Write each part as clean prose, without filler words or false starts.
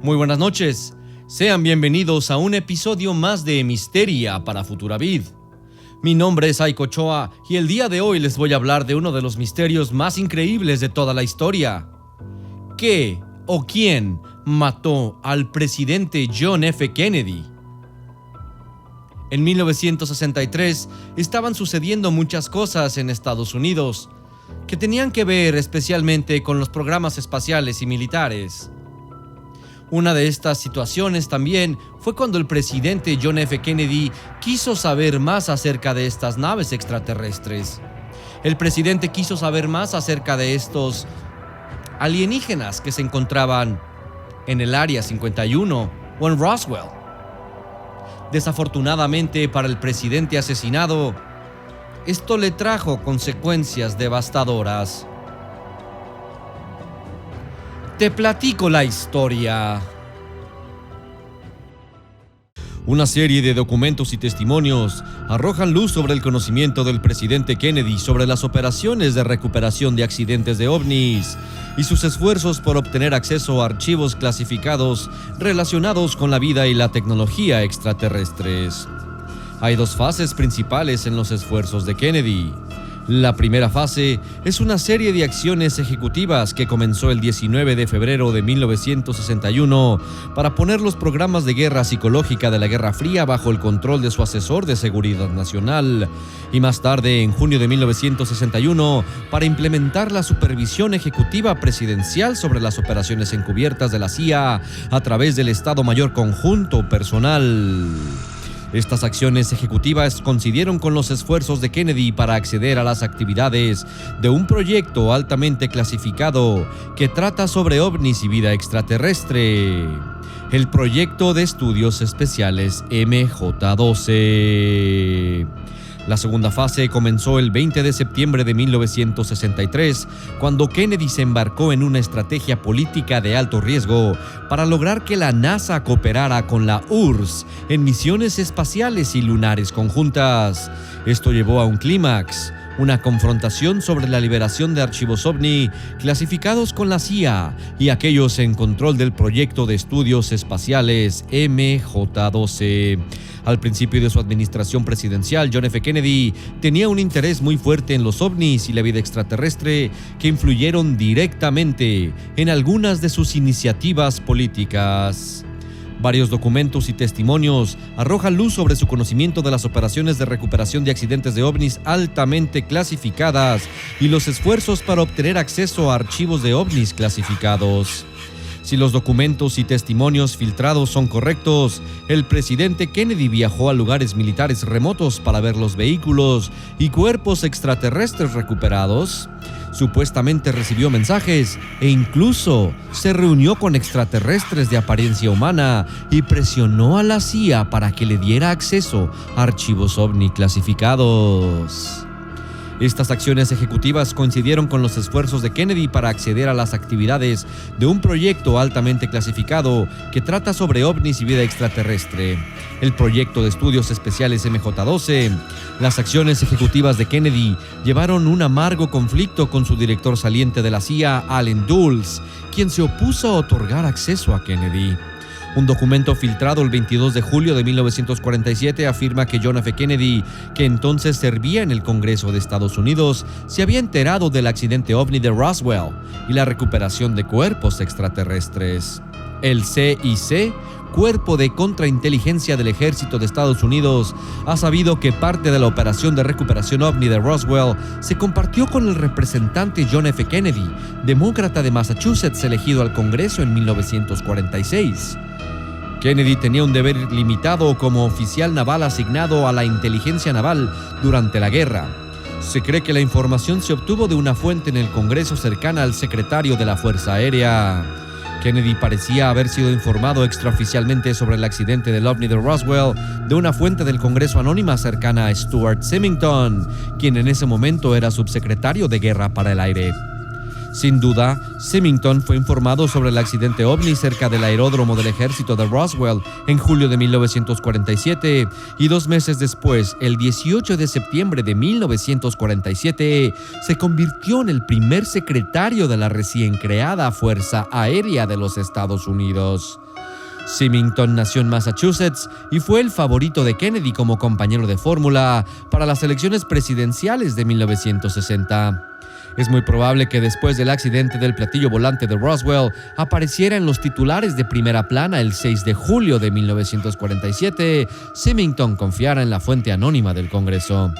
Muy buenas noches, sean bienvenidos a un episodio más de Misteria para Futuravid. Mi nombre es Aiko Ochoa y el día de hoy les voy a hablar de uno de los misterios más increíbles de toda la historia. ¿Qué o quién mató al presidente John F. Kennedy? En 1963 estaban sucediendo muchas cosas en Estados Unidos que tenían que ver especialmente con los programas espaciales y militares. Una de estas situaciones también fue cuando el presidente John F. Kennedy quiso saber más acerca de estas naves extraterrestres. El presidente quiso saber más acerca de estos alienígenas que se encontraban en el Área 51 o en Roswell. Desafortunadamente para el presidente asesinado, esto le trajo consecuencias devastadoras. Te platico la historia. Una serie de documentos y testimonios arrojan luz sobre el conocimiento del presidente Kennedy sobre las operaciones de recuperación de accidentes de ovnis y sus esfuerzos por obtener acceso a archivos clasificados relacionados con la vida y la tecnología extraterrestres. Hay dos fases principales en los esfuerzos de Kennedy. La primera fase es una serie de acciones ejecutivas que comenzó el 19 de febrero de 1961 para poner los programas de guerra psicológica de la Guerra Fría bajo el control de su asesor de seguridad nacional, y más tarde, en junio de 1961, para implementar la supervisión ejecutiva presidencial sobre las operaciones encubiertas de la CIA a través del Estado Mayor Conjunto Personal. Estas acciones ejecutivas coincidieron con los esfuerzos de Kennedy para acceder a las actividades de un proyecto altamente clasificado que trata sobre ovnis y vida extraterrestre, el Proyecto de Estudios Especiales MJ-12. La segunda fase comenzó el 20 de septiembre de 1963, cuando Kennedy se embarcó en una estrategia política de alto riesgo para lograr que la NASA cooperara con la URSS en misiones espaciales y lunares conjuntas. Esto llevó a un clímax, una confrontación sobre la liberación de archivos OVNI clasificados con la CIA y aquellos en control del Proyecto de Estudios Espaciales MJ-12. Al principio de su administración presidencial, John F. Kennedy tenía un interés muy fuerte en los ovnis y la vida extraterrestre que influyeron directamente en algunas de sus iniciativas políticas. Varios documentos y testimonios arrojan luz sobre su conocimiento de las operaciones de recuperación de accidentes de ovnis altamente clasificadas y los esfuerzos para obtener acceso a archivos de ovnis clasificados. Si los documentos y testimonios filtrados son correctos, el presidente Kennedy viajó a lugares militares remotos para ver los vehículos y cuerpos extraterrestres recuperados. Supuestamente recibió mensajes e incluso se reunió con extraterrestres de apariencia humana y presionó a la CIA para que le diera acceso a archivos OVNI clasificados. Estas acciones ejecutivas coincidieron con los esfuerzos de Kennedy para acceder a las actividades de un proyecto altamente clasificado que trata sobre ovnis y vida extraterrestre, el Proyecto de Estudios Especiales MJ-12. Las acciones ejecutivas de Kennedy llevaron un amargo conflicto con su director saliente de la CIA, Allen Dulles, quien se opuso a otorgar acceso a Kennedy. Un documento filtrado el 22 de julio de 1947 afirma que John F. Kennedy, que entonces servía en el Congreso de Estados Unidos, se había enterado del accidente ovni de Roswell y la recuperación de cuerpos extraterrestres. El CIC, Cuerpo de Contrainteligencia del Ejército de Estados Unidos, ha sabido que parte de la operación de recuperación ovni de Roswell se compartió con el representante John F. Kennedy, demócrata de Massachusetts elegido al Congreso en 1946. Kennedy tenía un deber limitado como oficial naval asignado a la inteligencia naval durante la guerra. Se cree que la información se obtuvo de una fuente en el Congreso cercana al secretario de la Fuerza Aérea. Kennedy parecía haber sido informado extraoficialmente sobre el accidente del ovni de Roswell de una fuente del Congreso anónima cercana a Stuart Symington, quien en ese momento era subsecretario de Guerra para el Aire. Sin duda, Symington fue informado sobre el accidente ovni cerca del aeródromo del ejército de Roswell en julio de 1947 y 2 meses después, el 18 de septiembre de 1947, se convirtió en el primer secretario de la recién creada Fuerza Aérea de los Estados Unidos. Symington nació en Massachusetts y fue el favorito de Kennedy como compañero de fórmula para las elecciones presidenciales de 1960. Es muy probable que después del accidente del platillo volante de Roswell apareciera en los titulares de primera plana el 6 de julio de 1947, Symington confiara en la fuente anónima del Congreso.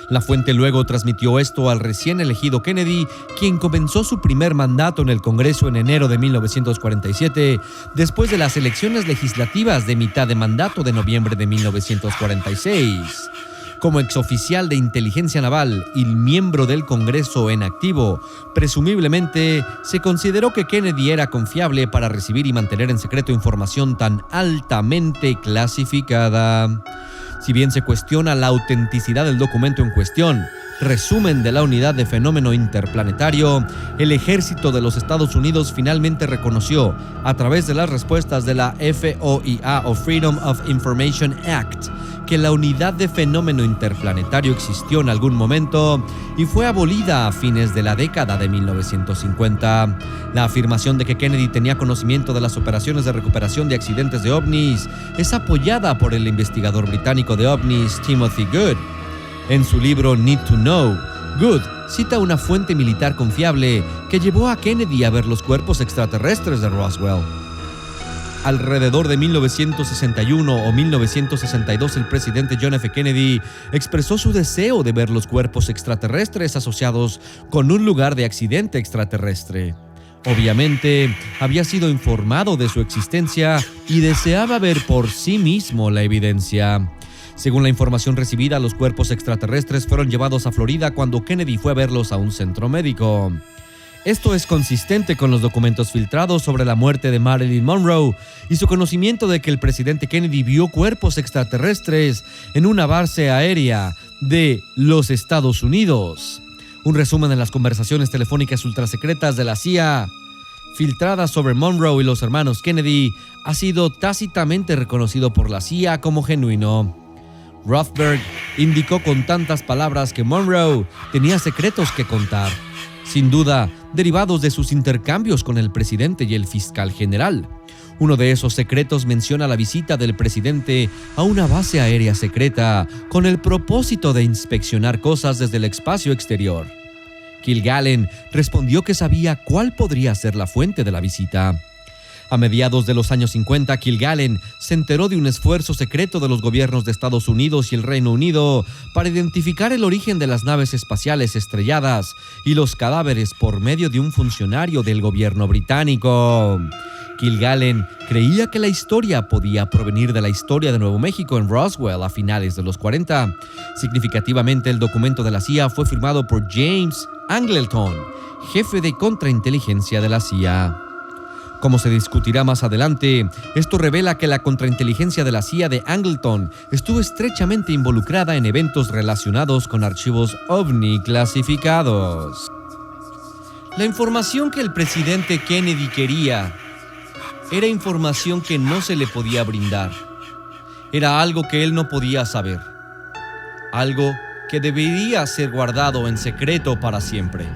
La fuente luego transmitió esto al recién elegido Kennedy, quien comenzó su primer mandato en el Congreso en enero de 1947, después de las elecciones legislativas de mitad de mandato de noviembre de 1946. Como exoficial de inteligencia naval y miembro del Congreso en activo, presumiblemente se consideró que Kennedy era confiable para recibir y mantener en secreto información tan altamente clasificada. Si bien se cuestiona la autenticidad del documento en cuestión, resumen de la Unidad de Fenómeno Interplanetario, el Ejército de los Estados Unidos finalmente reconoció, a través de las respuestas de la FOIA o Freedom of Information Act, que la Unidad de Fenómeno Interplanetario existió en algún momento y fue abolida a fines de la década de 1950. La afirmación de que Kennedy tenía conocimiento de las operaciones de recuperación de accidentes de ovnis es apoyada por el investigador británico de ovnis Timothy Good. En su libro Need to Know, Good cita una fuente militar confiable que llevó a Kennedy a ver los cuerpos extraterrestres de Roswell. Alrededor de 1961 o 1962, el presidente John F. Kennedy expresó su deseo de ver los cuerpos extraterrestres asociados con un lugar de accidente extraterrestre. Obviamente, había sido informado de su existencia y deseaba ver por sí mismo la evidencia. Según la información recibida, los cuerpos extraterrestres fueron llevados a Florida cuando Kennedy fue a verlos a un centro médico. Esto es consistente con los documentos filtrados sobre la muerte de Marilyn Monroe y su conocimiento de que el presidente Kennedy vio cuerpos extraterrestres en una base aérea de los Estados Unidos. Un resumen de las conversaciones telefónicas ultrasecretas de la CIA filtradas sobre Monroe y los hermanos Kennedy ha sido tácitamente reconocido por la CIA como genuino. Rothberg indicó con tantas palabras que Monroe tenía secretos que contar, sin duda derivados de sus intercambios con el presidente y el fiscal general. Uno de esos secretos menciona la visita del presidente a una base aérea secreta con el propósito de inspeccionar cosas desde el espacio exterior. Kilgallen respondió que sabía cuál podría ser la fuente de la visita. A mediados de los años 50, Kilgallen se enteró de un esfuerzo secreto de los gobiernos de Estados Unidos y el Reino Unido para identificar el origen de las naves espaciales estrelladas y los cadáveres por medio de un funcionario del gobierno británico. Kilgallen creía que la historia podía provenir de la historia de Nuevo México en Roswell a finales de los 40. Significativamente, el documento de la CIA fue firmado por James Angleton, jefe de contrainteligencia de la CIA. Como se discutirá más adelante, esto revela que la contrainteligencia de la CIA de Angleton estuvo estrechamente involucrada en eventos relacionados con archivos OVNI clasificados. La información que el presidente Kennedy quería era información que no se le podía brindar. Era algo que él no podía saber. Algo que debería ser guardado en secreto para siempre.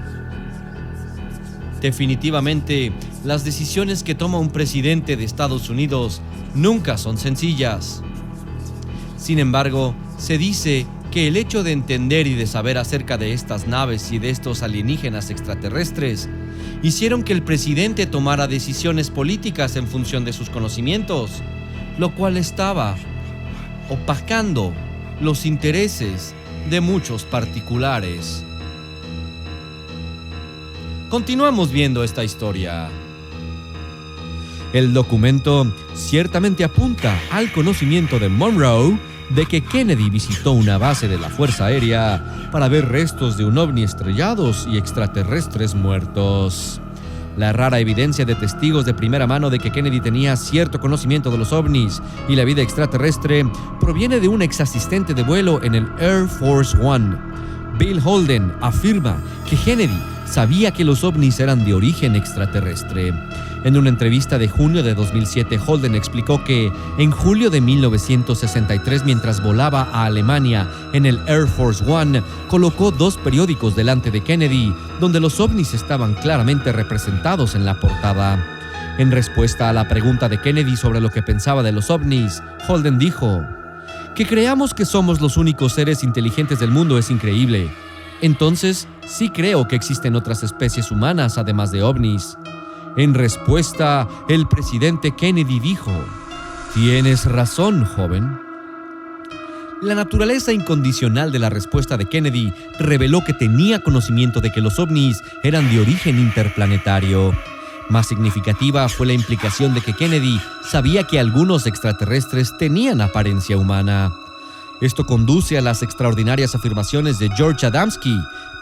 Definitivamente, las decisiones que toma un presidente de Estados Unidos nunca son sencillas. Sin embargo, se dice que el hecho de entender y de saber acerca de estas naves y de estos alienígenas extraterrestres hicieron que el presidente tomara decisiones políticas en función de sus conocimientos, lo cual estaba opacando los intereses de muchos particulares. Continuamos viendo esta historia. El documento ciertamente apunta al conocimiento de Monroe de que Kennedy visitó una base de la Fuerza Aérea para ver restos de un ovni estrellados y extraterrestres muertos. La rara evidencia de testigos de primera mano de que Kennedy tenía cierto conocimiento de los ovnis y la vida extraterrestre proviene de un ex asistente de vuelo en el Air Force One. Bill Holden afirma que Kennedy sabía que los ovnis eran de origen extraterrestre. En una entrevista de junio de 2007, Holden explicó que en julio de 1963, mientras volaba a Alemania en el Air Force One, colocó 2 periódicos delante de Kennedy, donde los ovnis estaban claramente representados en la portada. En respuesta a la pregunta de Kennedy sobre lo que pensaba de los ovnis, Holden dijo: "Que creamos que somos los únicos seres inteligentes del mundo es increíble. Entonces, sí creo que existen otras especies humanas además de ovnis". En respuesta, el presidente Kennedy dijo: "Tienes razón, joven". La naturaleza incondicional de la respuesta de Kennedy reveló que tenía conocimiento de que los ovnis eran de origen interplanetario. Más significativa fue la implicación de que Kennedy sabía que algunos extraterrestres tenían apariencia humana. Esto conduce a las extraordinarias afirmaciones de George Adamski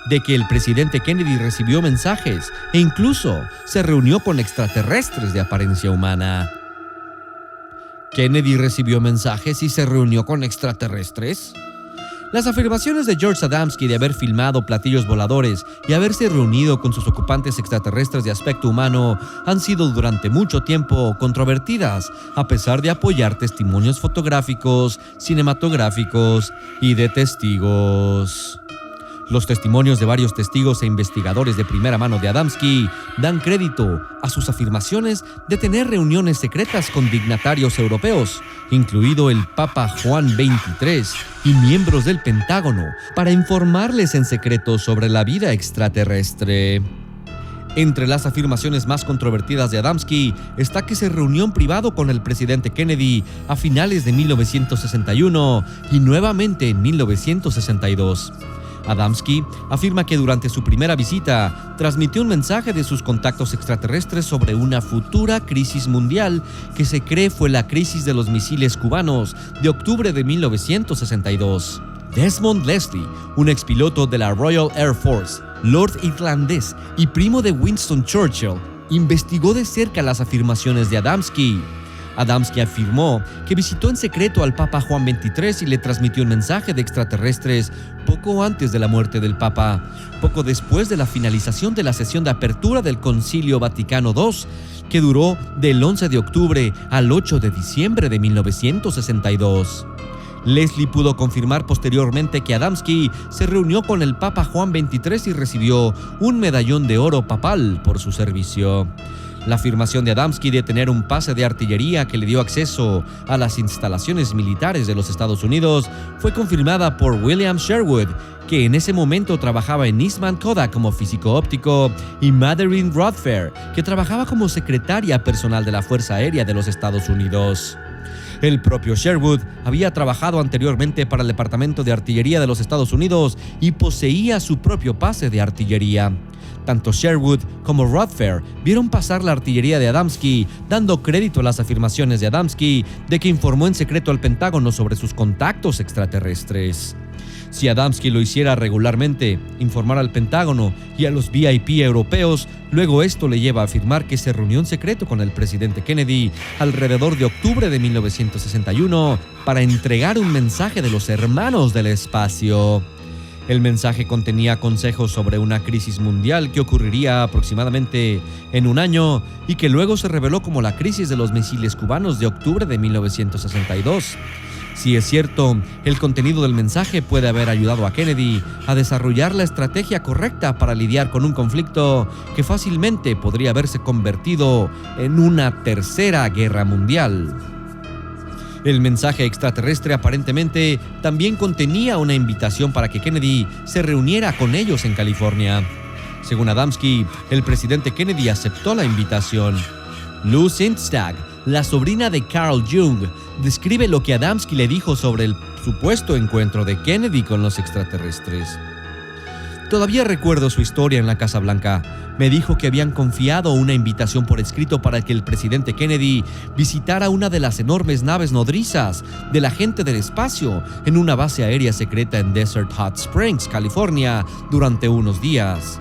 de que el presidente Kennedy recibió mensajes e incluso se reunió con extraterrestres de apariencia humana. ¿Kennedy recibió mensajes y se reunió con extraterrestres? Las afirmaciones de George Adamski de haber filmado platillos voladores y haberse reunido con sus ocupantes extraterrestres de aspecto humano han sido durante mucho tiempo controvertidas, a pesar de apoyar testimonios fotográficos, cinematográficos y de testigos. Los testimonios de varios testigos e investigadores de primera mano de Adamski dan crédito a sus afirmaciones de tener reuniones secretas con dignatarios europeos, incluido el Papa Juan XXIII y miembros del Pentágono, para informarles en secreto sobre la vida extraterrestre. Entre las afirmaciones más controvertidas de Adamski está que se reunió en privado con el presidente Kennedy a finales de 1961 y nuevamente en 1962. Adamski afirma que durante su primera visita transmitió un mensaje de sus contactos extraterrestres sobre una futura crisis mundial que se cree fue la crisis de los misiles cubanos de octubre de 1962. Desmond Leslie, un expiloto de la Royal Air Force, lord irlandés y primo de Winston Churchill, investigó de cerca las afirmaciones de Adamski. Adamski afirmó que visitó en secreto al Papa Juan XXIII y le transmitió un mensaje de extraterrestres poco antes de la muerte del Papa, poco después de la finalización de la sesión de apertura del Concilio Vaticano II, que duró del 11 de octubre al 8 de diciembre de 1962. Leslie pudo confirmar posteriormente que Adamski se reunió con el Papa Juan XXIII y recibió un medallón de oro papal por su servicio. La afirmación de Adamski de tener un pase de artillería que le dio acceso a las instalaciones militares de los Estados Unidos fue confirmada por William Sherwood, que en ese momento trabajaba en Eastman Kodak como físico óptico, y Madeline Rothfair, que trabajaba como secretaria personal de la Fuerza Aérea de los Estados Unidos. El propio Sherwood había trabajado anteriormente para el Departamento de Artillería de los Estados Unidos y poseía su propio pase de artillería. Tanto Sherwood como Rothfair vieron pasar la artillería de Adamski, dando crédito a las afirmaciones de Adamski de que informó en secreto al Pentágono sobre sus contactos extraterrestres. Si Adamski lo hiciera regularmente, informar al Pentágono y a los VIP europeos, luego esto le lleva a afirmar que se reunió en secreto con el presidente Kennedy alrededor de octubre de 1961 para entregar un mensaje de los hermanos del espacio. El mensaje contenía consejos sobre una crisis mundial que ocurriría aproximadamente en un año y que luego se reveló como la crisis de los misiles cubanos de octubre de 1962. Si es cierto, el contenido del mensaje puede haber ayudado a Kennedy a desarrollar la estrategia correcta para lidiar con un conflicto que fácilmente podría haberse convertido en una tercera guerra mundial. El mensaje extraterrestre aparentemente también contenía una invitación para que Kennedy se reuniera con ellos en California. Según Adamski, el presidente Kennedy aceptó la invitación. Lou Sindstag, la sobrina de Carl Jung, describe lo que Adamski le dijo sobre el supuesto encuentro de Kennedy con los extraterrestres. Todavía recuerdo su historia en la Casa Blanca. Me dijo que habían confiado una invitación por escrito para que el presidente Kennedy visitara una de las enormes naves nodrizas de la gente del espacio en una base aérea secreta en Desert Hot Springs, California, durante unos días.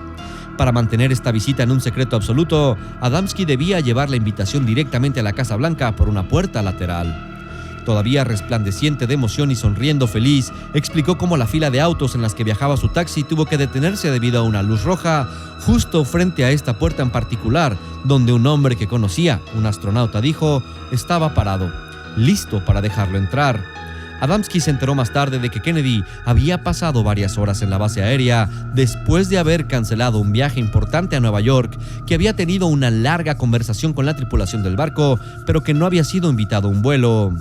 Para mantener esta visita en un secreto absoluto, Adamski debía llevar la invitación directamente a la Casa Blanca por una puerta lateral. Todavía resplandeciente de emoción y sonriendo feliz, explicó cómo la fila de autos en las que viajaba su taxi tuvo que detenerse debido a una luz roja justo frente a esta puerta en particular, donde un hombre que conocía, un astronauta, dijo, estaba parado, listo para dejarlo entrar. Adamski se enteró más tarde de que Kennedy había pasado varias horas en la base aérea después de haber cancelado un viaje importante a Nueva York, que había tenido una larga conversación con la tripulación del barco, pero que no había sido invitado a un vuelo.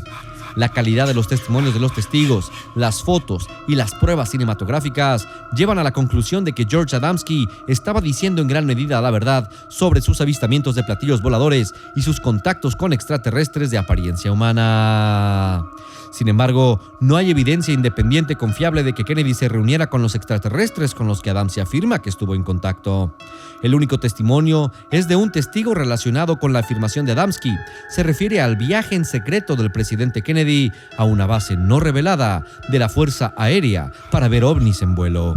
La calidad de los testimonios de los testigos, las fotos y las pruebas cinematográficas llevan a la conclusión de que George Adamski estaba diciendo en gran medida la verdad sobre sus avistamientos de platillos voladores y sus contactos con extraterrestres de apariencia humana. Sin embargo, no hay evidencia independiente confiable de que Kennedy se reuniera con los extraterrestres con los que Adamski afirma que estuvo en contacto. El único testimonio es de un testigo relacionado con la afirmación de Adamski. Se refiere al viaje en secreto del presidente Kennedy a una base no revelada de la Fuerza Aérea para ver ovnis en vuelo.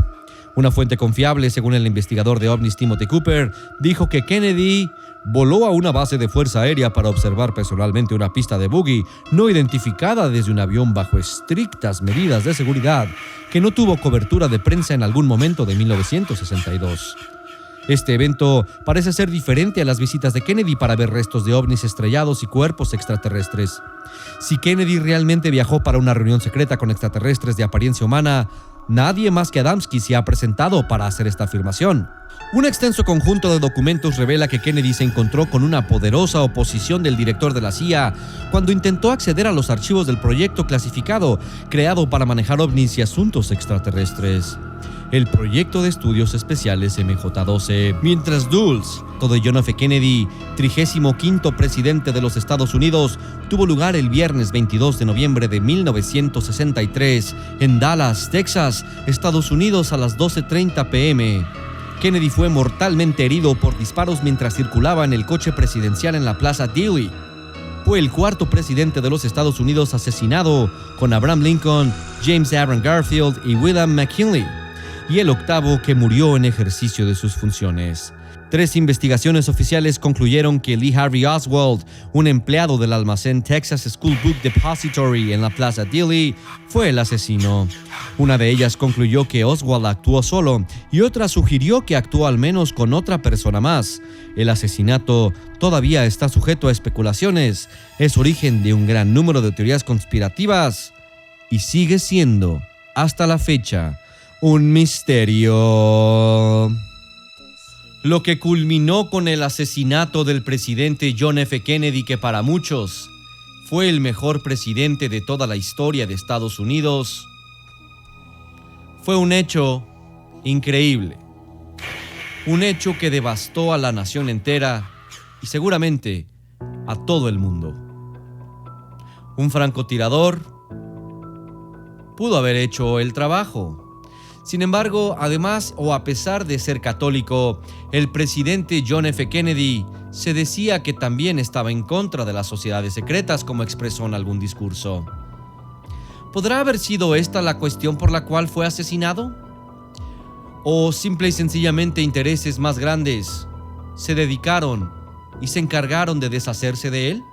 Una fuente confiable, según el investigador de ovnis Timothy Cooper, dijo que Kennedy voló a una base de Fuerza Aérea para observar personalmente una pista de buggy no identificada desde un avión bajo estrictas medidas de seguridad que no tuvo cobertura de prensa en algún momento de 1962. Este evento parece ser diferente a las visitas de Kennedy para ver restos de ovnis estrellados y cuerpos extraterrestres. Si Kennedy realmente viajó para una reunión secreta con extraterrestres de apariencia humana, nadie más que Adamski se ha presentado para hacer esta afirmación. Un extenso conjunto de documentos revela que Kennedy se encontró con una poderosa oposición del director de la CIA cuando intentó acceder a los archivos del proyecto clasificado creado para manejar ovnis y asuntos extraterrestres, el Proyecto de Estudios Especiales MJ-12. Mientras Dulles, todo John F. Kennedy, 35º presidente de los Estados Unidos, tuvo lugar el viernes 22 de noviembre de 1963 en Dallas, Texas, Estados Unidos a las 12:30 p.m. Kennedy fue mortalmente herido por disparos mientras circulaba en el coche presidencial en la Plaza Dewey. Fue el cuarto presidente de los Estados Unidos asesinado, con Abraham Lincoln, James Aaron Garfield y William McKinley, y el octavo que murió en ejercicio de sus funciones. 3 investigaciones oficiales concluyeron que Lee Harvey Oswald, un empleado del almacén Texas School Book Depository en la Plaza Dewey, fue el asesino. Una de ellas concluyó que Oswald actuó solo y otra sugirió que actuó al menos con otra persona más. El asesinato todavía está sujeto a especulaciones, es origen de un gran número de teorías conspirativas y sigue siendo, hasta la fecha, un misterio. Lo que culminó con el asesinato del presidente John F. Kennedy, que para muchos fue el mejor presidente de toda la historia de Estados Unidos, fue un hecho increíble. Un hecho que devastó a la nación entera y seguramente a todo el mundo. Un francotirador pudo haber hecho el trabajo. Sin embargo, además o a pesar de ser católico, el presidente John F. Kennedy se decía que también estaba en contra de las sociedades secretas, como expresó en algún discurso. ¿Podrá haber sido esta la cuestión por la cual fue asesinado? ¿O simple y sencillamente intereses más grandes se dedicaron y se encargaron de deshacerse de él?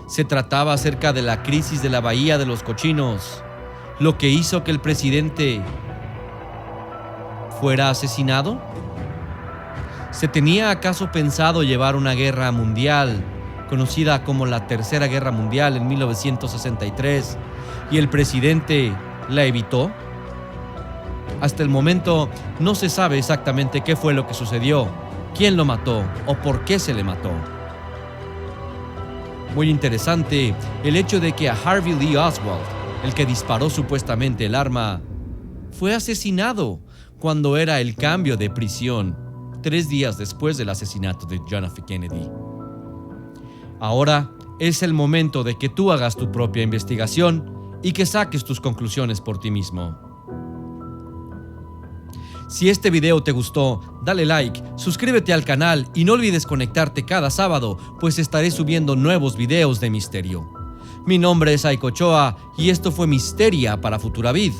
¿Se trataba acerca de la crisis de la Bahía de los Cochinos, lo que hizo que el presidente fuera asesinado? ¿Se tenía acaso pensado llevar una guerra mundial, conocida como la Tercera Guerra Mundial, en 1963, y el presidente la evitó? Hasta el momento no se sabe exactamente qué fue lo que sucedió, quién lo mató o por qué se le mató. Muy interesante el hecho de que a Harvey Lee Oswald, el que disparó supuestamente el arma, fue asesinado cuando era el cambio de prisión 3 días después del asesinato de John F. Kennedy. Ahora es el momento de que tú hagas tu propia investigación y que saques tus conclusiones por ti mismo. Si este video te gustó, dale like, suscríbete al canal y no olvides conectarte cada sábado, pues estaré subiendo nuevos videos de misterio. Mi nombre es Aiko Ochoa y esto fue Misteria para Futuravid.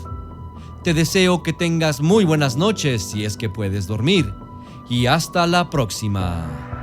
Te deseo que tengas muy buenas noches si es que puedes dormir y hasta la próxima.